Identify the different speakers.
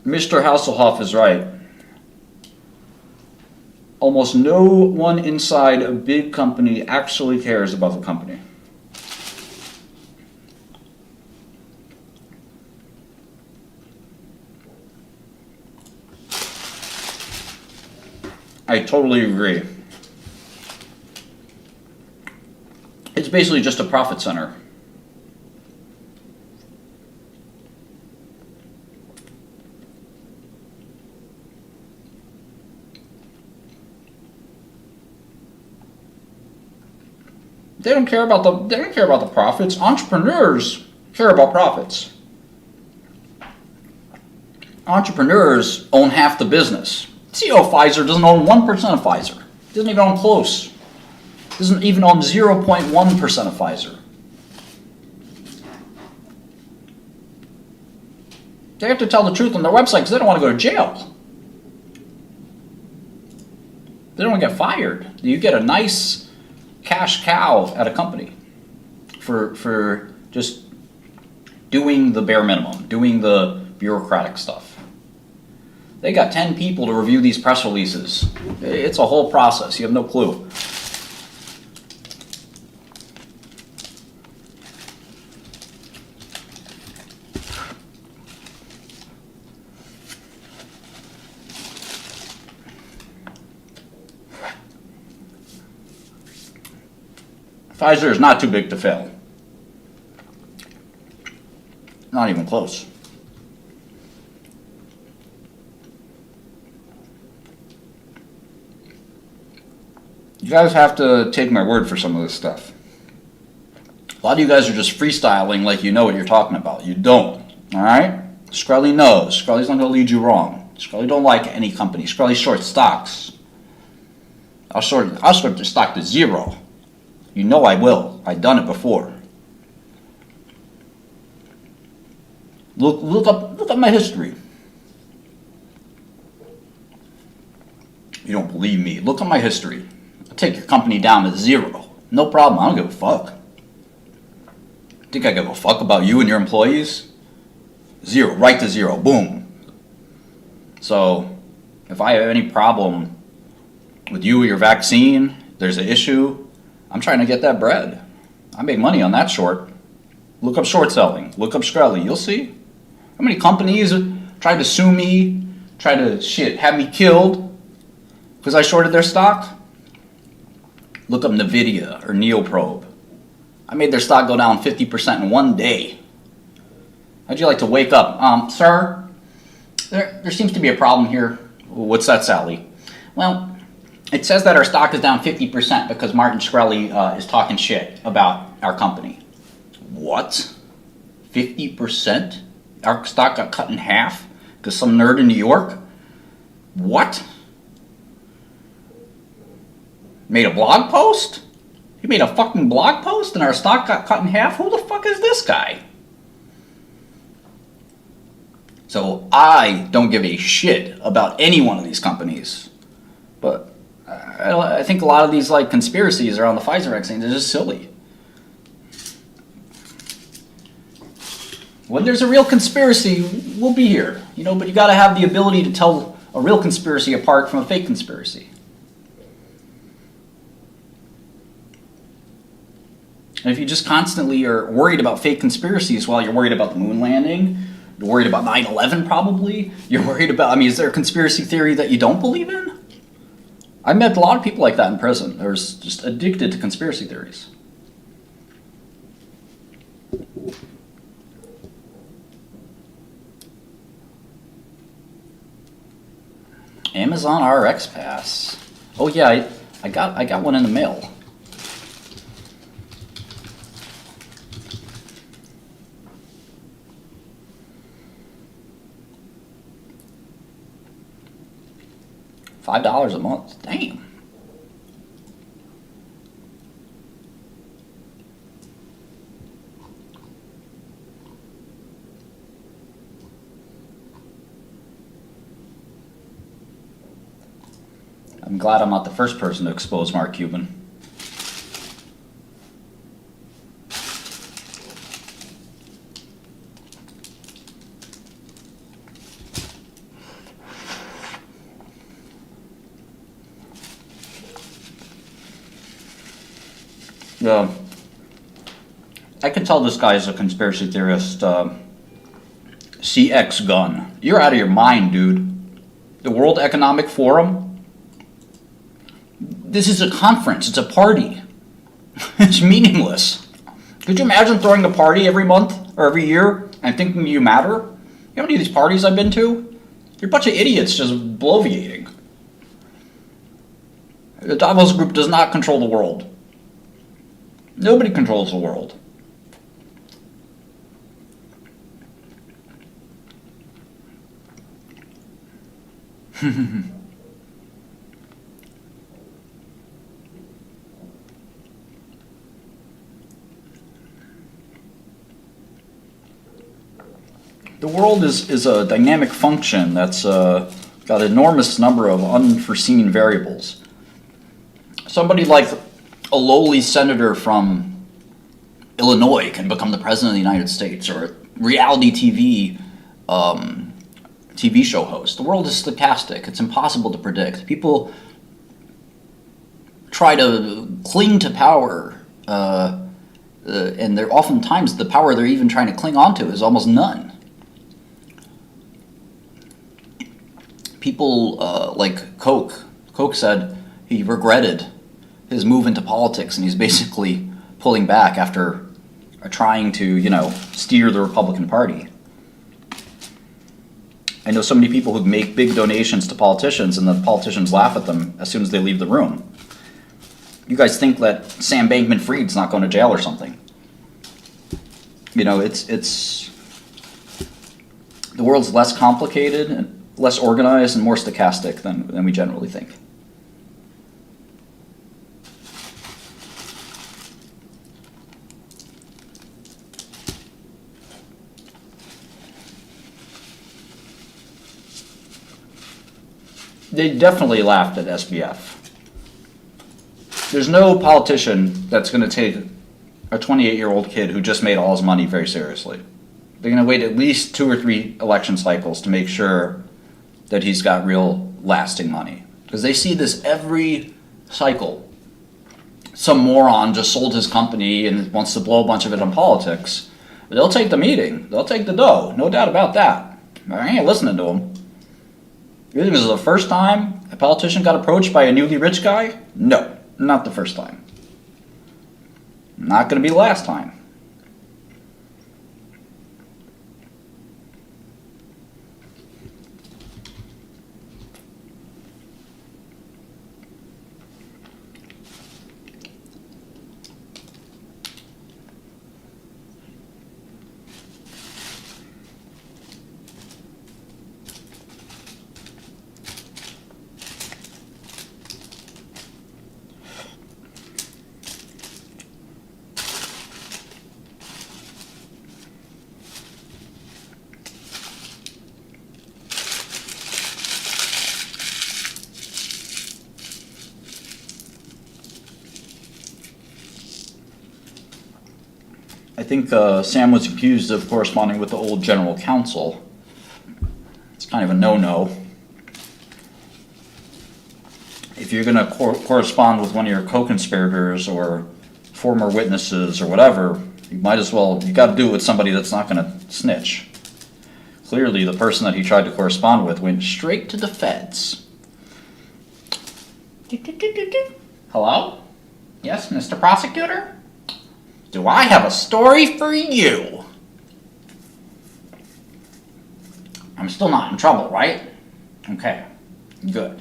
Speaker 1: Mr. Hasselhoff is right. Almost no one inside a big company actually cares about the company. I totally agree. It's basically just a profit center. They don't care about the profits. Entrepreneurs care about profits. Entrepreneurs own half the business. CEO of Pfizer doesn't own 1% of Pfizer. Doesn't even own close. Doesn't even own 0.1% of Pfizer. They have to tell the truth on their website because they don't want to go to jail. They don't want to get fired. You get a nice cash cow at a company for just doing the bare minimum, doing the bureaucratic stuff. They got 10 people to review these press releases. It's a whole process. You have no clue. Pfizer is not too big to fail. Not even close. You guys have to take my word for some of this stuff. A lot of you guys are just freestyling like you know what you're talking about. You don't. Alright? Shkreli knows. Shkreli's not going to lead you wrong. Shkreli don't like any company. Shkreli shorts stocks. I'll short the stock to zero. You know I will. I've done it before. Look up my history. You don't believe me. Look at my history. I'll take your company down to zero. No problem. I don't give a fuck. Think I give a fuck about you and your employees? Zero. Right to zero. Boom. So, if I have any problem with you or your vaccine, there's an issue, I'm trying to get that bread. I make money on that short. Look up short selling. Look up Shkreli. You'll see. How many companies tried to sue me, tried to have me killed because I shorted their stock? Look up Nvidia or Neoprobe. I made their stock go down 50% in one day. How'd you like to wake up? Sir, there seems to be a problem here. What's that, Sally? Well, it says that our stock is down 50% because Martin Shkreli is talking shit about our company. What? 50%? Our stock got cut in half because some nerd in New York? What? Made a blog post? He made a fucking blog post and our stock got cut in half? Who the fuck is this guy? So I don't give a shit about any one of these companies. But I think a lot of these like conspiracies around the Pfizer vaccine are just silly. When there's a real conspiracy, we'll be here. You know, but you gotta have the ability to tell a real conspiracy apart from a fake conspiracy. And if you just constantly are worried about fake conspiracies while you're worried about the moon landing, you're worried about 9/11 probably, you're worried about, is there a conspiracy theory that you don't believe in? I met a lot of people like that in prison. They're just addicted to conspiracy theories. Amazon RX Pass. Oh yeah, I got one in the mail. $5 a month. Damn. I'm glad I'm not the first person to expose Mark Cuban. I can tell this guy is a conspiracy theorist. CX gun. You're out of your mind, dude. The World Economic Forum? This is a conference. It's a party. It's meaningless. Could you imagine throwing a party every month or every year and thinking you matter? You know how many of these parties I've been to? You're a bunch of idiots just bloviating. The Davos Group does not control the world. Nobody controls the world. The world is a dynamic function that's got an enormous number of unforeseen variables. Somebody like a lowly senator from Illinois can become the president of the United States, or a reality TV show host. The world is stochastic. It's impossible to predict. People try to cling to power, and they're oftentimes the power they're even trying to cling onto is almost none. People like Koch. Koch said he regretted his move into politics, and he's basically pulling back after trying to, steer the Republican Party. I know so many people who make big donations to politicians, and the politicians laugh at them as soon as they leave the room. You guys think that Sam Bankman-Fried's not going to jail or something? It's the world's less complicated and less organized and more stochastic than we generally think. They definitely laughed at SBF. There's no politician that's going to take a 28-year-old kid who just made all his money very seriously. They're going to wait at least 2 or 3 election cycles to make sure that he's got real lasting money. Because they see this every cycle. Some moron just sold his company and wants to blow a bunch of it on politics. But they'll take the meeting. They'll take the dough. No doubt about that. I ain't listening to them. You think this is the first time a politician got approached by a newly rich guy? No, not the first time. Not going to be the last time. I think Sam was accused of corresponding with the old general counsel. It's kind of a no-no. If you're going to correspond with one of your co-conspirators or former witnesses or whatever, you got to do it with somebody that's not going to snitch. Clearly, the person that he tried to correspond with went straight to the feds. Hello? Yes, Mr. Prosecutor? Do I have a story for you? I'm still not in trouble, right? Okay, good.